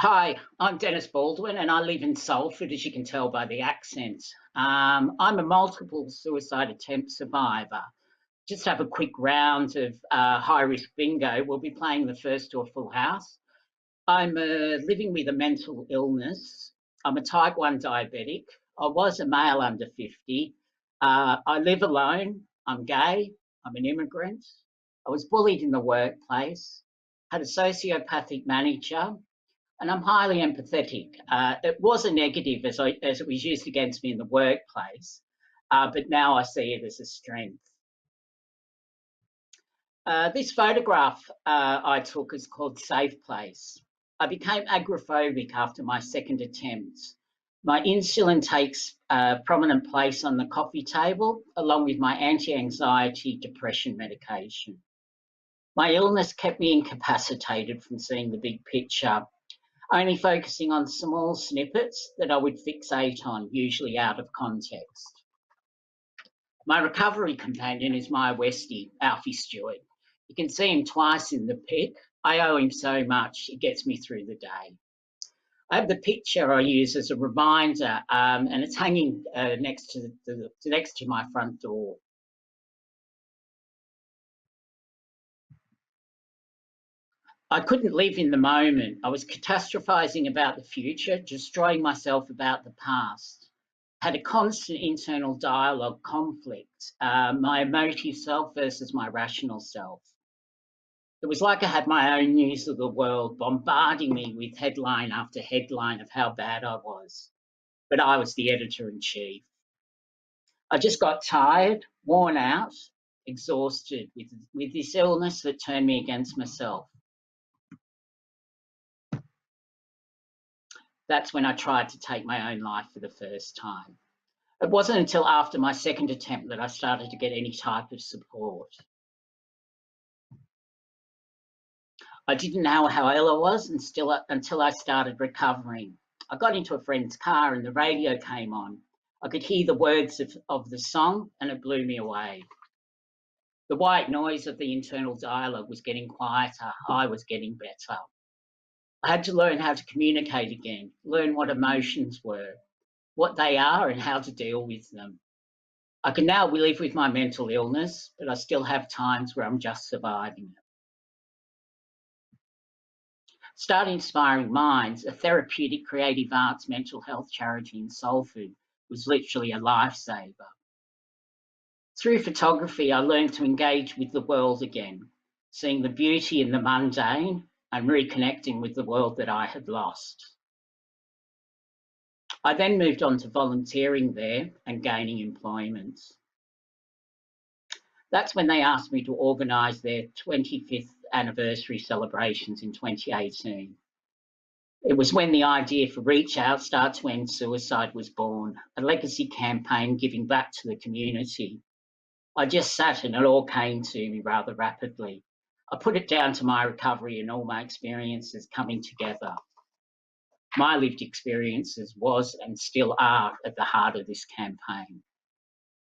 Hi, I'm Dennis Baldwin and I live in Salford, as you can tell by the accent. I'm a multiple suicide attempt survivor. Just have a quick round of high risk bingo. We'll be playing the first to a full house. I'm living with a mental illness. I'm a type 1 diabetic. I was a male under 50. I live alone. I'm gay. I'm an immigrant. I was bullied in the workplace. Had a sociopathic manager and I'm highly empathetic. It was a negative as it was used against me in the workplace, but now I see it as a strength. This photograph I took is called Safe Place. I became agoraphobic after my second attempt. My insulin takes a prominent place on the coffee table, along with my anti-anxiety depression medication. My illness kept me incapacitated from seeing the big picture, only focusing on small snippets that I would fixate on, usually out of context. My recovery companion is my Westie, Alfie Stewart. You can see him twice in the pic. I owe him so much, it gets me through the day. I have the picture I use as a reminder, and it's hanging next to my front door. I couldn't live in the moment. I was catastrophizing about the future, destroying myself about the past. Had a constant internal dialogue conflict, my emotive self versus my rational self. It was like I had my own news of the world bombarding me with headline after headline of how bad I was. But I was the editor-in-chief. I just got tired, worn out, exhausted with this illness that turned me against myself. That's when I tried to take my own life for the first time. It wasn't until after my second attempt that I started to get any type of support. I didn't know how ill I was until I started recovering. I got into a friend's car and the radio came on. I could hear the words of the song and it blew me away. The white noise of the internal dialogue was getting quieter. I was getting better. I had to learn how to communicate again, learn what emotions were, what they are and how to deal with them. I can now live with my mental illness, but I still have times where I'm just surviving it. Start Inspiring Minds, a therapeutic creative arts mental health charity in Salford, was literally a lifesaver. Through photography, I learned to engage with the world again, seeing the beauty in the mundane and reconnecting with the world that I had lost. I then moved on to volunteering there and gaining employment. That's when they asked me to organise their 25th anniversary celebrations in 2018. It was when the idea for Reach Out, Start to End Suicide was born, a legacy campaign giving back to the community. I just sat and it all came to me rather rapidly. I put it down to my recovery and all my experiences coming together. My lived experiences was and still are at the heart of this campaign.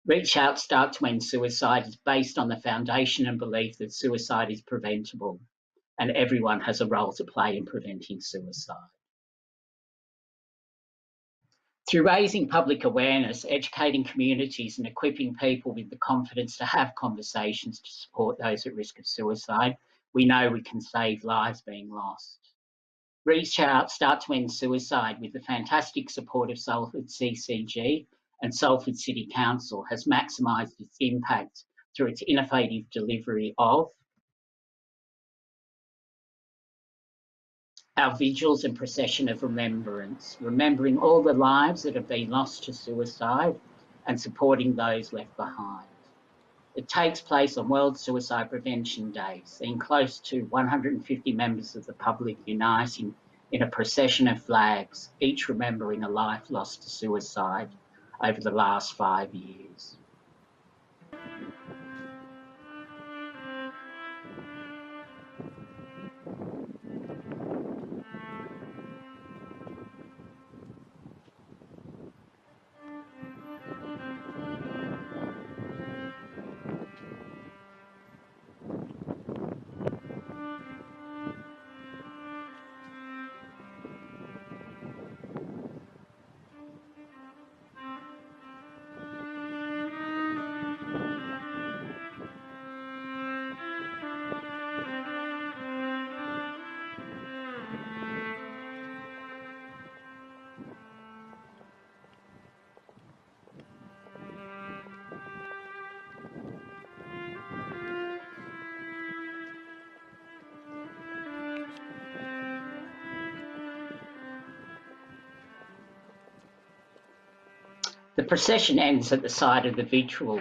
Reach Out, Start to End Suicide is based on the foundation and belief that suicide is preventable and everyone has a role to play in preventing suicide. Through raising public awareness, educating communities and equipping people with the confidence to have conversations to support those at risk of suicide, we know we can save lives being lost. Reach Out, Start to End Suicide, with the fantastic support of Salford CCG and Salford City Council, has maximised its impact through its innovative delivery of our vigils and procession of remembrance, remembering all the lives that have been lost to suicide and supporting those left behind. It takes place on World Suicide Prevention Day, seeing close to 150 members of the public uniting in a procession of flags, each remembering a life lost to suicide over the last 5 years. The procession ends at the site of the vigil.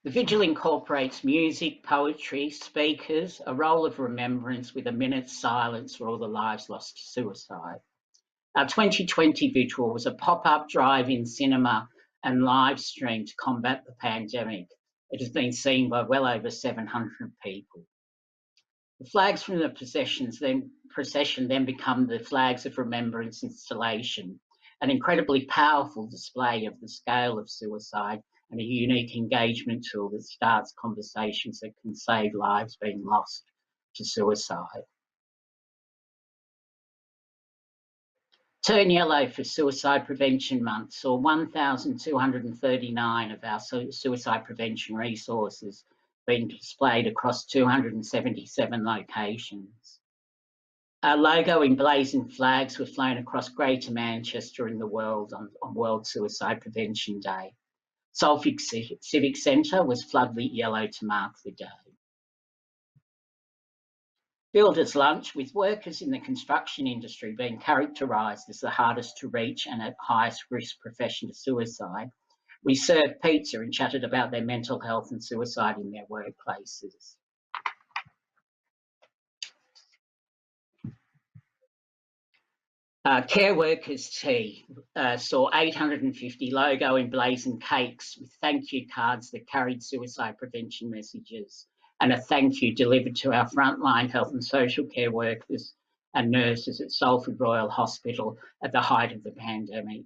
The vigil incorporates music, poetry, speakers, a roll of remembrance with a minute's silence for all the lives lost to suicide. Our 2020 vigil was a pop-up drive-in cinema and live stream to combat the pandemic. It has been seen by well over 700 people. The flags from the procession then become the Flags of Remembrance installation, an incredibly powerful display of the scale of suicide and a unique engagement tool that starts conversations that can save lives being lost to suicide. Turn Yellow for Suicide Prevention Month saw 1,239 of our suicide prevention resources being displayed across 277 locations. Our logo emblazoned flags were flown across Greater Manchester and the world on World Suicide Prevention Day. Salford Civic Centre was floodlit yellow to mark the day. Builders' lunch, with workers in the construction industry being characterised as the hardest to reach and at highest risk profession to suicide, we served pizza and chatted about their mental health and suicide in their workplaces. Care Workers Tea saw 850 logo emblazoned cakes with thank you cards that carried suicide prevention messages, and a thank you delivered to our frontline health and social care workers and nurses at Salford Royal Hospital at the height of the pandemic.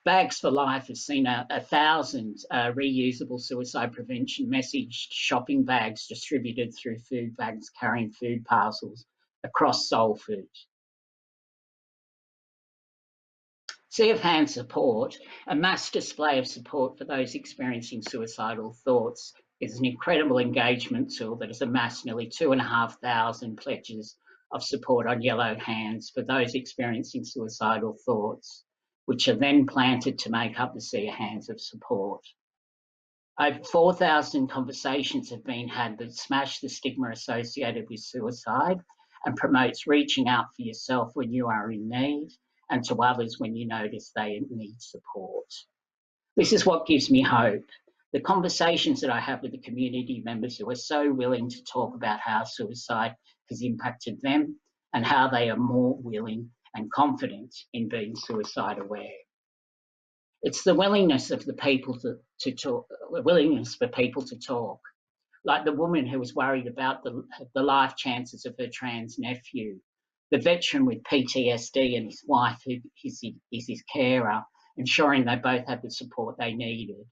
Bags for Life has seen 1,000 reusable suicide prevention messaged shopping bags distributed through food bags carrying food parcels across Salford. Sea of Hands Support, a mass display of support for those experiencing suicidal thoughts, is an incredible engagement tool that has amassed nearly 2,500 pledges of support on yellow hands for those experiencing suicidal thoughts, which are then planted to make up the Sea of Hands of support. Over 4,000 conversations have been had that smash the stigma associated with suicide and promotes reaching out for yourself when you are in need and to others when you notice they need support. This is what gives me hope. The conversations that I have with the community members who are so willing to talk about how suicide has impacted them and how they are more willing and confident in being suicide aware. It's the willingness of the people to talk, the willingness for people to talk. Like the woman who was worried about the life chances of her trans nephew, the veteran with PTSD and his wife who is his carer, ensuring they both had the support they needed,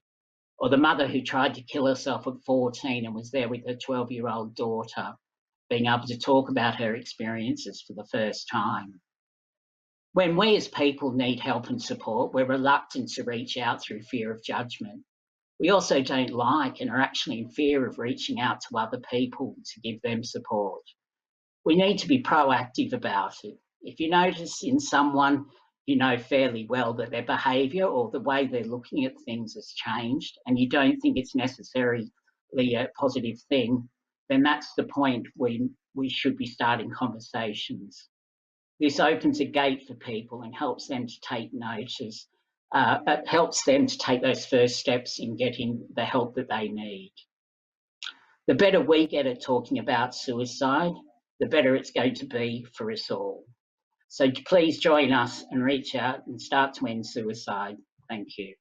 or the mother who tried to kill herself at 14 and was there with her 12-year-old daughter, being able to talk about her experiences for the first time. When we as people need help and support, we're reluctant to reach out through fear of judgment. We also don't like and are actually in fear of reaching out to other people to give them support. We need to be proactive about it. If you notice in someone you know fairly well that their behaviour or the way they're looking at things has changed and you don't think it's necessarily a positive thing, then that's the point when we should be starting conversations. This opens a gate for people and helps them to take notice. It helps them to take those first steps in getting the help that they need. The better we get at talking about suicide, the better it's going to be for us all. So please join us and reach out and start to end suicide. Thank you.